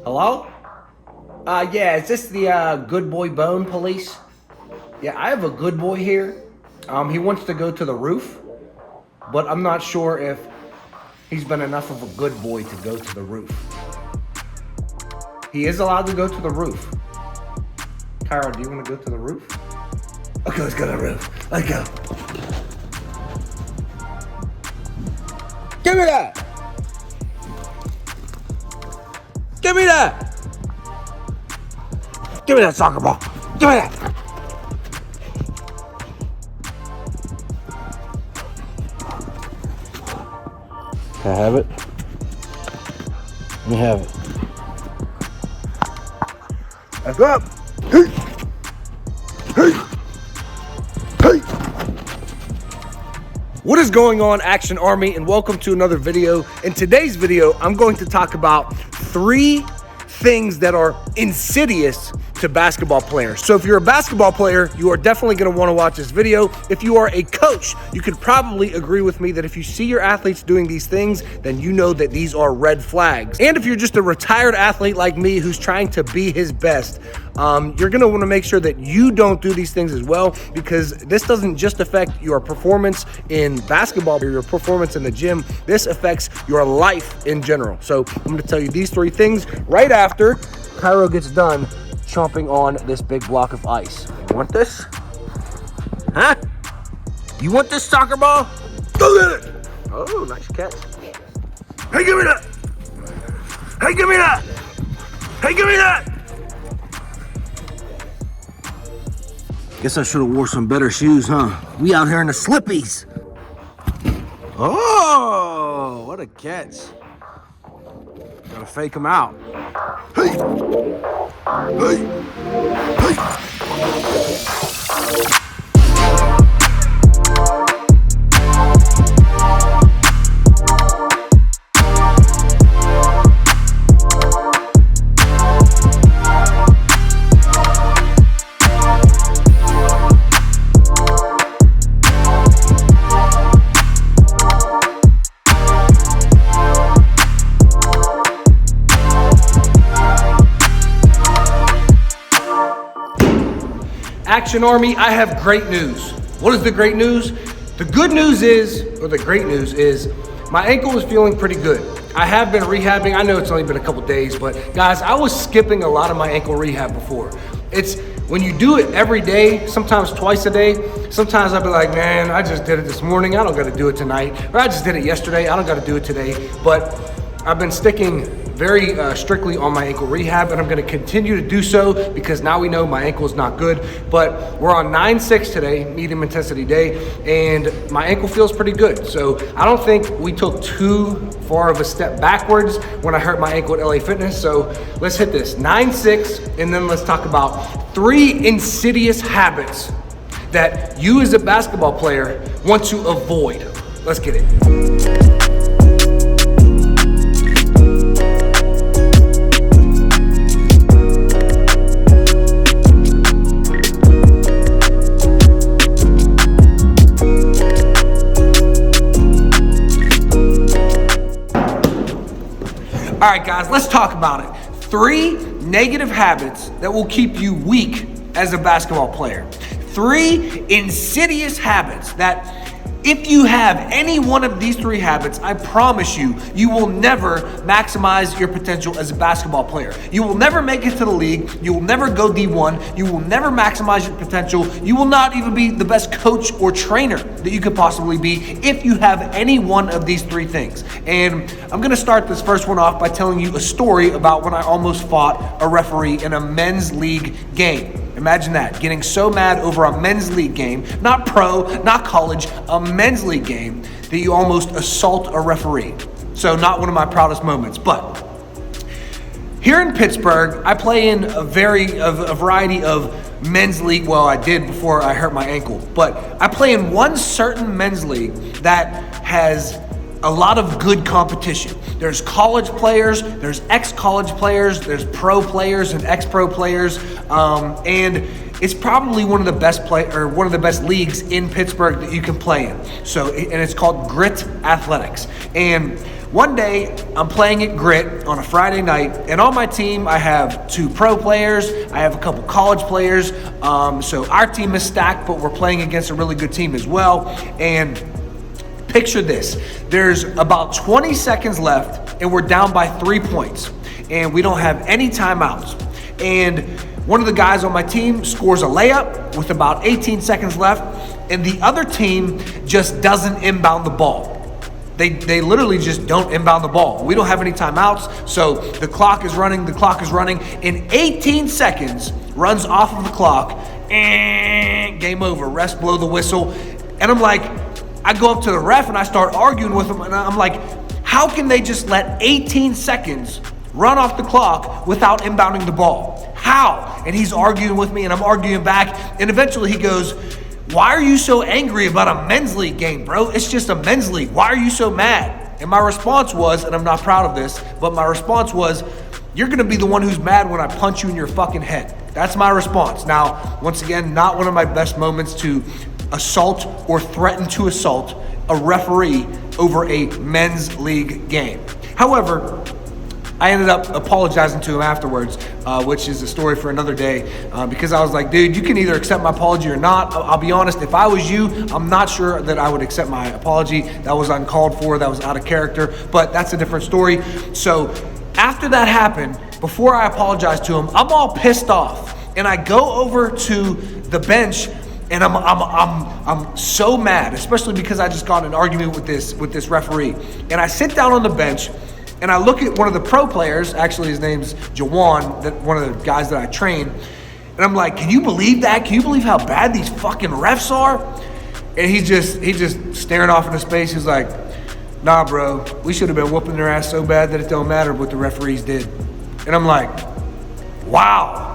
Hello? Yeah, is this the Good Boy Bone Police? Yeah, I have a good boy here. He wants to go to the roof, but I'm not sure if he's been enough of a good boy to go to the roof. He is allowed to go to the roof. Kyra, do you want to go to the roof? Okay, let's go to the roof. Let's go. Give me that! Give me that! Give me that soccer ball! Give me that! Can I have it? Let me have it. Let's go! Hey! Hey! Hey! What is going on, Action Army, and welcome to another video. In today's video, I'm going to talk about 3 things that are insidious to basketball players. So if you're a basketball player, you are definitely gonna wanna watch this video. If you are a coach, you could probably agree with me that if you see your athletes doing these things, then you know that these are red flags. And if you're just a retired athlete like me who's trying to be his best, you're gonna wanna make sure that you don't do these things as well, because this doesn't just affect your performance in basketball or your performance in the gym, this affects your life in general. So I'm gonna tell you these 3 things right after Cairo gets done chomping on this big block of ice. You want this? Huh? You want this soccer ball? Go get it! Oh, nice catch. Hey, give me that! Hey, give me that! Hey, give me that! Guess I should have wore some better shoes, huh? We out here in the slippies. Oh, what a catch. Gotta fake him out. Hey! Hey! Hey! Action Army, I have great news. What is the great news? The good news is, or the great news is, my ankle is feeling pretty good. I have been rehabbing. I know it's only been a couple days, but guys, I was skipping a lot of my ankle rehab before. It's when you do it every day, sometimes twice a day, sometimes I'll be like, man, I just did it this morning. I don't got to do it tonight. Or I just did it yesterday. I don't got to do it today. But I've been sticking very strictly on my ankle rehab, and I'm gonna continue to do so because now we know my ankle is not good. But we're on 9-6 today, medium intensity day, and my ankle feels pretty good. So I don't think we took too far of a step backwards when I hurt my ankle at LA Fitness. So let's hit this 9-6, and then let's talk about 3 insidious habits that you as a basketball player want to avoid. Let's get it. All right, guys, let's talk about it. 3 negative habits that will keep you weak as a basketball player. 3 insidious habits that if you have any one of these 3 habits, I promise you, you will never maximize your potential as a basketball player. You will never make it to the league. You will never go D1. You will never maximize your potential. You will not even be the best coach or trainer that you could possibly be if you have any one of these 3 things. And I'm gonna start this first one off by telling you a story about when I almost fought a referee in a men's league game. Imagine that, getting so mad over a men's league game, not pro, not college, a men's league game, that you almost assault a referee. So not one of my proudest moments, but here in Pittsburgh, I play in a variety of men's league. Well, I did before I hurt my ankle, but I play in one certain men's league that has a lot of good competition. There's college players, there's ex-college players, there's pro players and ex-pro players, and it's probably one of the best leagues in Pittsburgh that you can play in. So, and it's called Grit Athletics. And One day, I'm playing at Grit on a Friday night, and on my team, I have 2 pro players, I have a couple college players, so our team is stacked, but we're playing against a really good team as well. And picture this, there's about 20 seconds left, and we're down by 3 points, and we don't have any timeouts. And one of the guys on my team scores a layup with about 18 seconds left, and the other team just doesn't inbound the ball. They literally just don't inbound the ball. We don't have any timeouts, so the clock is running, and 18 seconds runs off of the clock, and game over, refs blow the whistle. And I'm like, I go up to the ref and I start arguing with him, and I'm like, how can they just let 18 seconds run off the clock without inbounding the ball? How? And he's arguing with me and I'm arguing back, and eventually he goes, why are you so angry about a men's league game, bro? It's just a men's league. Why are you so mad? And my response was, and I'm not proud of this, but my response was, you're gonna be the one who's mad when I punch you in your fucking head. That's my response. Now, once again, not one of my best moments to assault or threaten to assault a referee over a men's league game. However, I ended up apologizing to him afterwards, which is a story for another day, because I was like, dude, you can either accept my apology or not. I'll be honest, if I was you, I'm not sure that I would accept my apology. That was uncalled for, that was out of character, but that's a different story. So after that happened, before I apologized to him, I'm all pissed off, and I go over to the bench, and I'm so mad, especially because I just got in an argument with this referee. And I sit down on the bench, and I look at one of the pro players, actually his name's Jawan, that one of the guys that I train, and I'm like, can you believe that? Can you believe how bad these fucking refs are? And he's just staring off into space. He's like, nah, bro, we should have been whooping their ass so bad that it don't matter what the referees did. And I'm like, wow,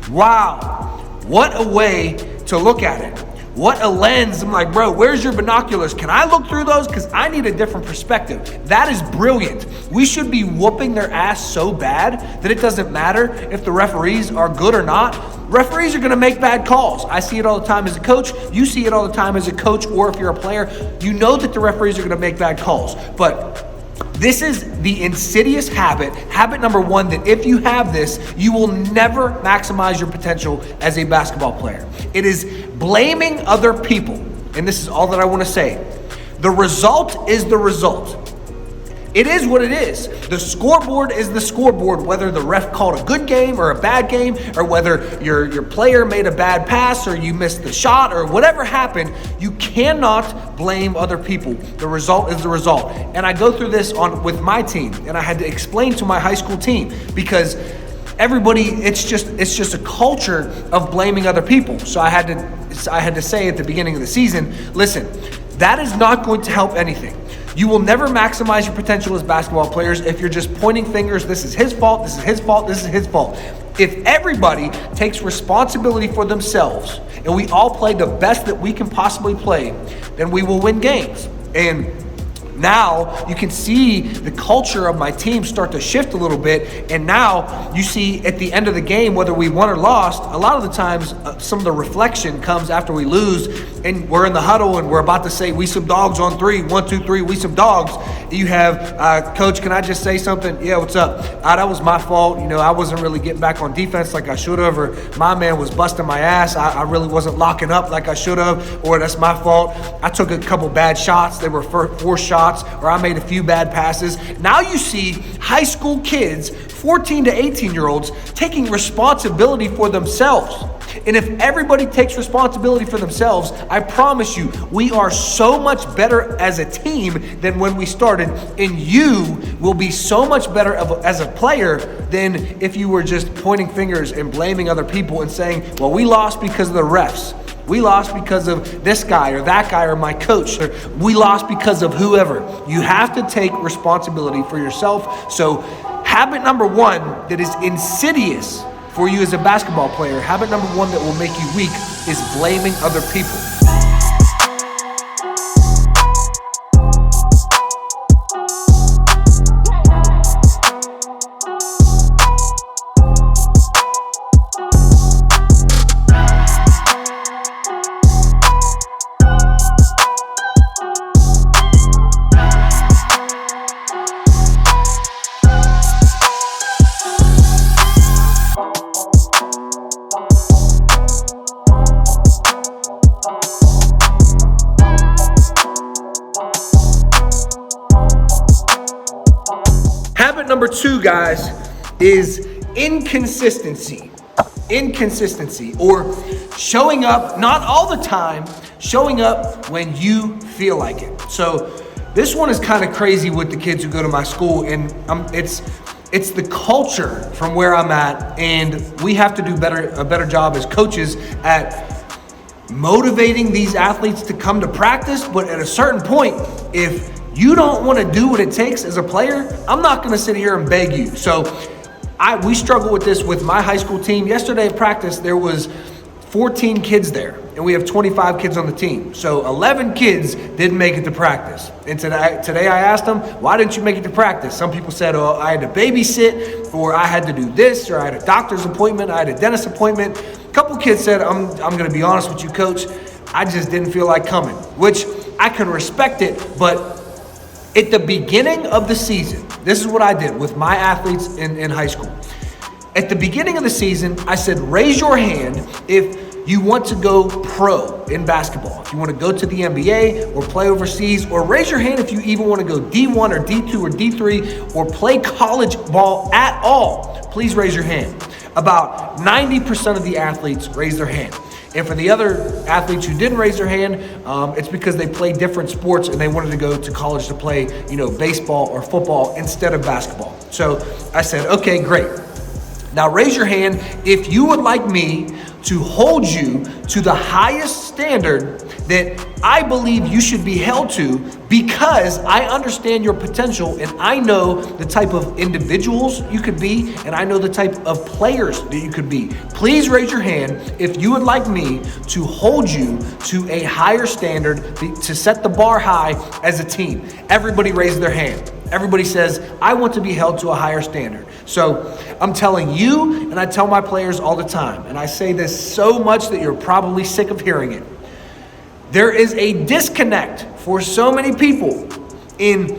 what a way to look at it. What a lens. I'm like, bro, where's your binoculars? Can I look through those? Because I need a different perspective. That is brilliant. We should be whooping their ass so bad that it doesn't matter if the referees are good or not. Referees are going to make bad calls. I see it all the time as a coach. You see it all the time as a coach, or if you're a player, you know that the referees are going to make bad calls. But this is the insidious habit number 1, that if you have this, you will never maximize your potential as a basketball player. It is blaming other people. And this is all that I want to say. The result is the result. It is what it is. The scoreboard is the scoreboard, whether the ref called a good game or a bad game, or whether your player made a bad pass or you missed the shot or whatever happened. You cannot blame other people. The result is the result. And I go through this with my team, and I had to explain to my high school team, because everybody, it's just a culture of blaming other people. So I had to say at the beginning of the season, listen, that is not going to help anything. You will never maximize your potential as basketball players if you're just pointing fingers. This is his fault, this is his fault, this is his fault. If everybody takes responsibility for themselves and we all play the best that we can possibly play, then we will win games. And now you can see the culture of my team start to shift a little bit, and now you see at the end of the game, whether we won or lost, a lot of the times some of the reflection comes after we lose, and we're in the huddle and we're about to say, we some dogs on 3, 1, 2, 3, we some dogs. You have, coach, can I just say something? Yeah, what's up? That was my fault. I wasn't really getting back on defense like I should have, or my man was busting my ass. I really wasn't locking up like I should have, or that's my fault. I took a couple bad shots. They were forced shots, or I made a few bad passes. Now you see high school kids, 14 to 18-year-olds, taking responsibility for themselves. And if everybody takes responsibility for themselves, I promise you, we are so much better as a team than when we started. And you will be so much better as a player than if you were just pointing fingers and blaming other people and saying, well, we lost because of the refs. We lost because of this guy or that guy or my coach, or we lost because of whoever. You have to take responsibility for yourself. So habit number 1 that is insidious for you as a basketball player, habit number 1 that will make you weak, is blaming other people. number 2, guys, is inconsistency. Inconsistency, or showing up, not all the time, showing up when you feel like it. So this one is kind of crazy with the kids who go to my school, and it's the culture from where I'm at, and we have to do a better job as coaches at motivating these athletes to come to practice. But at a certain point, if you don't want to do what it takes as a player, I'm not going to sit here and beg you. So we struggle with this with my high school team. Yesterday at practice, there was 14 kids there, and we have 25 kids on the team. So 11 kids didn't make it to practice. And today I asked them, why didn't you make it to practice? Some people said, oh, I had to babysit, or I had to do this, or I had a doctor's appointment, I had a dentist appointment. A couple kids said, I'm going to be honest with you, coach, I just didn't feel like coming, which I can respect it. But at the beginning of the season, this is what I did with my athletes in high school. At the beginning of the season, I said, raise your hand if you want to go pro in basketball. If you want to go to the NBA or play overseas, or raise your hand if you even want to go D1 or D2 or D3 or play college ball at all. Please raise your hand. About 90% of the athletes raised their hand. And for the other athletes who didn't raise their hand, it's because they play different sports and they wanted to go to college to play, baseball or football instead of basketball. So I said, okay, great. Now raise your hand if you would like me to hold you to the highest standard that I believe you should be held to, because I understand your potential and I know the type of individuals you could be, and I know the type of players that you could be. Please raise your hand if you would like me to hold you to a higher standard, to set the bar high as a team. Everybody raises their hand. Everybody says, I want to be held to a higher standard. So I'm telling you, and I tell my players all the time, and I say this so much that you're probably sick of hearing it. There is a disconnect for so many people in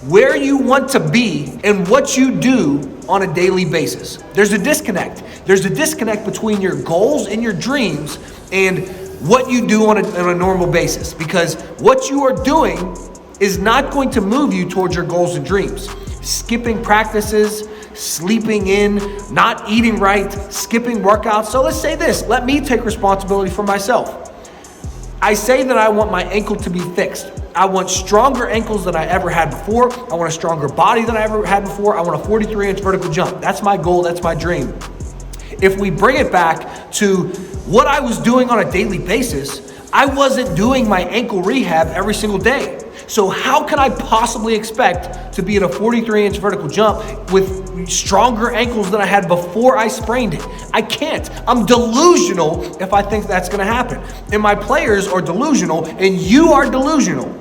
where you want to be and what you do on a daily basis. There's a disconnect. There's a disconnect between your goals and your dreams and what you do on a normal basis, because what you are doing is not going to move you towards your goals and dreams. Skipping practices, sleeping in, not eating right, skipping workouts. So let's say this, let me take responsibility for myself. I say that I want my ankle to be fixed. I want stronger ankles than I ever had before. I want a stronger body than I ever had before. I want a 43-inch vertical jump. That's my goal, that's my dream. If we bring it back to what I was doing on a daily basis, I wasn't doing my ankle rehab every single day. So how can I possibly expect to be at a 43-inch vertical jump with stronger ankles than I had before I sprained it? I can't. I'm delusional if I think that's going to happen. And my players are delusional, and you are delusional.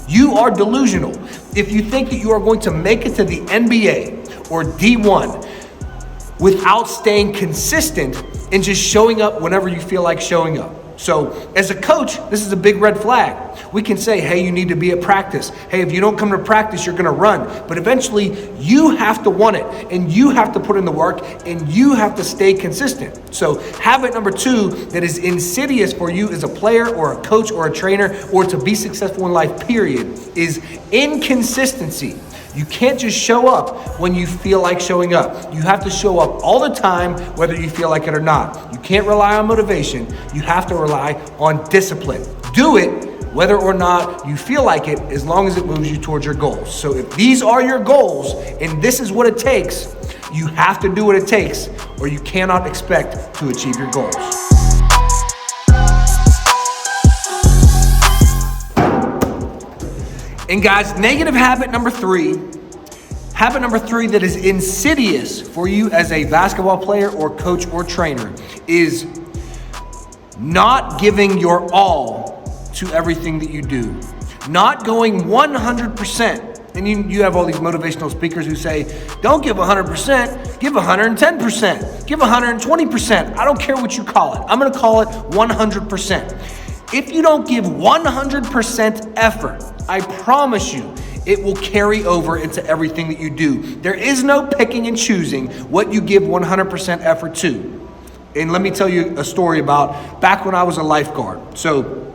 You are delusional if you think that you are going to make it to the NBA or D1 without staying consistent and just showing up whenever you feel like showing up. So as a coach, this is a big red flag. We can say, hey, you need to be at practice. Hey, if you don't come to practice, you're going to run. But eventually you have to want it, and you have to put in the work, and you have to stay consistent. So habit number 2 that is insidious for you as a player or a coach or a trainer or to be successful in life, period, is inconsistency. You can't just show up when you feel like showing up. You have to show up all the time, whether you feel like it or not. You can't rely on motivation. You have to rely on discipline. Do it whether or not you feel like it, as long as it moves you towards your goals. So if these are your goals and this is what it takes, you have to do what it takes, or you cannot expect to achieve your goals. And guys, negative habit number 3 that is insidious for you as a basketball player or coach or trainer is not giving your all to everything that you do. Not going 100%. And you have all these motivational speakers who say, don't give 100%, give 110%, give 120%. I don't care what you call it. I'm gonna call it 100%. If you don't give 100% effort, I promise you, it will carry over into everything that you do. There is no picking and choosing what you give 100% effort to. And let me tell you a story about back when I was a lifeguard. So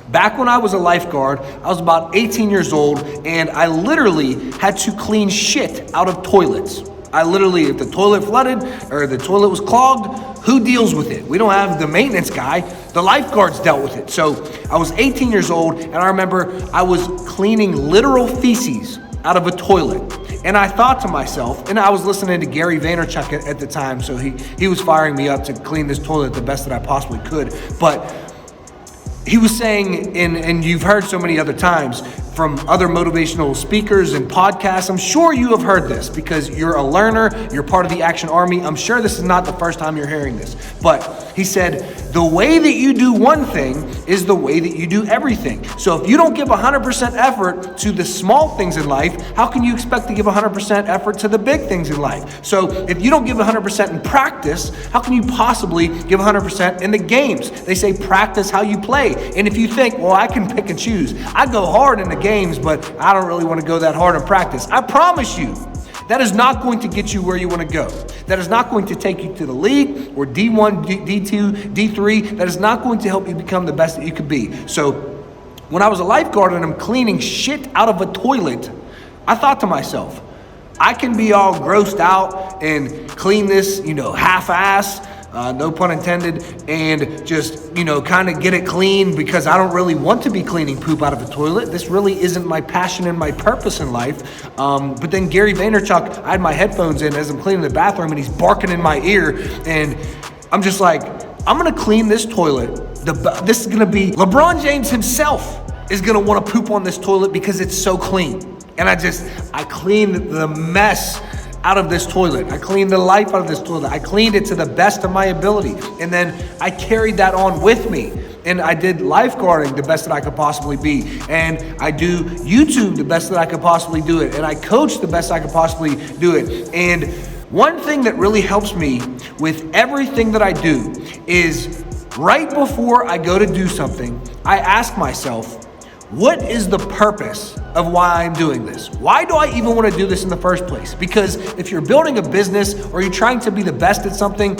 Back when I was a lifeguard, I was about 18 years old, and I literally had to clean shit out of toilets. I literally, if the toilet flooded or the toilet was clogged, who deals with it? We don't have the maintenance guy. The lifeguards dealt with it. So I was 18 years old, and I remember I was cleaning literal feces out of a toilet. And I thought to myself, and I was listening to Gary Vaynerchuk at the time, so he was firing me up to clean this toilet the best that I possibly could. But he was saying, and you've heard so many other times from other motivational speakers and podcasts, I'm sure you have heard this because you're a learner, you're part of the Action Army. I'm sure this is not the first time you're hearing this. But he said, the way that you do one thing is the way that you do everything. So if you don't give 100% effort to the small things in life, how can you expect to give 100% effort to the big things in life? So if you don't give 100% in practice, how can you possibly give 100% in the games? They say practice how you play. And if you think, well, I can pick and choose. I go hard in the games, but I don't really want to go that hard in practice. I promise you, that is not going to get you where you want to go. That is not going to take you to the league or D1, D2, D3. That is not going to help you become the best that you could be. So when I was a lifeguard and I'm cleaning shit out of a toilet, I thought to myself, I can be all grossed out and clean this, half-ass, no pun intended, and just, kind of get it clean because I don't really want to be cleaning poop out of a toilet. This really isn't my passion and my purpose in life. But then Gary Vaynerchuk, I had my headphones in as I'm cleaning the bathroom and he's barking in my ear. And I'm just like, I'm going to clean this toilet. This is going to be, LeBron James himself is going to want to poop on this toilet because it's so clean. And I cleaned the mess out of this toilet. I cleaned the life out of this toilet. I cleaned it to the best of my ability. And then I carried that on with me. And I did lifeguarding the best that I could possibly be. And I do YouTube the best that I could possibly do it. And I coach the best I could possibly do it. And one thing that really helps me with everything that I do is right before I go to do something, I ask myself, what is the purpose of why I'm doing this? Why do I even want to do this in the first place? Because if you're building a business or you're trying to be the best at something,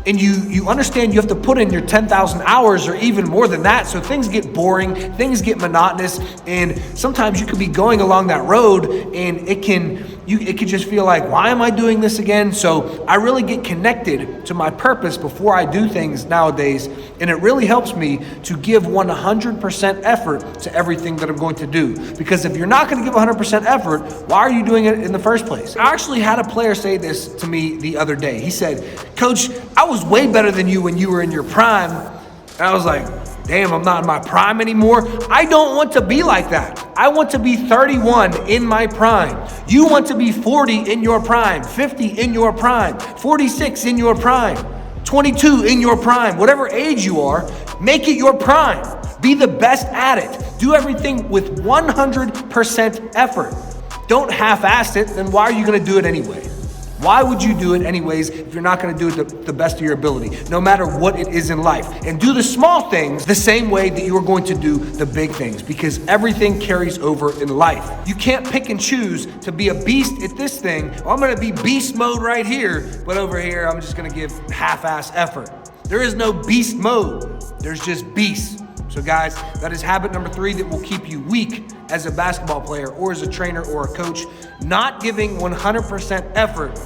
and you understand you have to put in your 10,000 hours or even more than that, so things get boring, things get monotonous, and sometimes you could be going along that road and it could just feel like, why am I doing this again? So I really get connected to my purpose before I do things nowadays, and it really helps me to give 100% effort to everything that I'm going to do. Because if you're not going to give 100% effort, why are you doing it in the first place? I actually had a player say this to me the other day. He said, Coach, I was way better than you when you were in your prime. And I was like, damn, I'm not in my prime anymore. I don't want to be like that. I want to be 31 in my prime. You want to be 40 in your prime, 50 in your prime, 46 in your prime, 22 in your prime. Whatever age you are, make it your prime. Be the best at it. Do everything with 100% effort. Don't half-ass it, then why are you going to do it anyway? Why would you do it anyways if you're not going to do it the best of your ability, no matter what it is in life? And do the small things the same way that you are going to do the big things, because everything carries over in life. You can't pick and choose to be a beast at this thing. Well, I'm going to be beast mode right here, but over here I'm just going to give half-ass effort. There is no beast mode. There's just beast. So guys, that is habit number 3 that will keep you weak as a basketball player or as a trainer or a coach, not giving 100% effort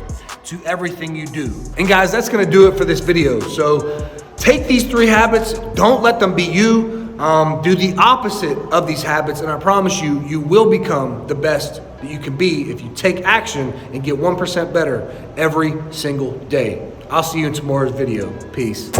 to everything you do. And guys, that's gonna do it for this video. So take these 3 habits, don't let them be you. Do the opposite of these habits, and I promise you, you will become the best that you can be if you take action and get 1% better every single day. I'll see you in tomorrow's video. Peace.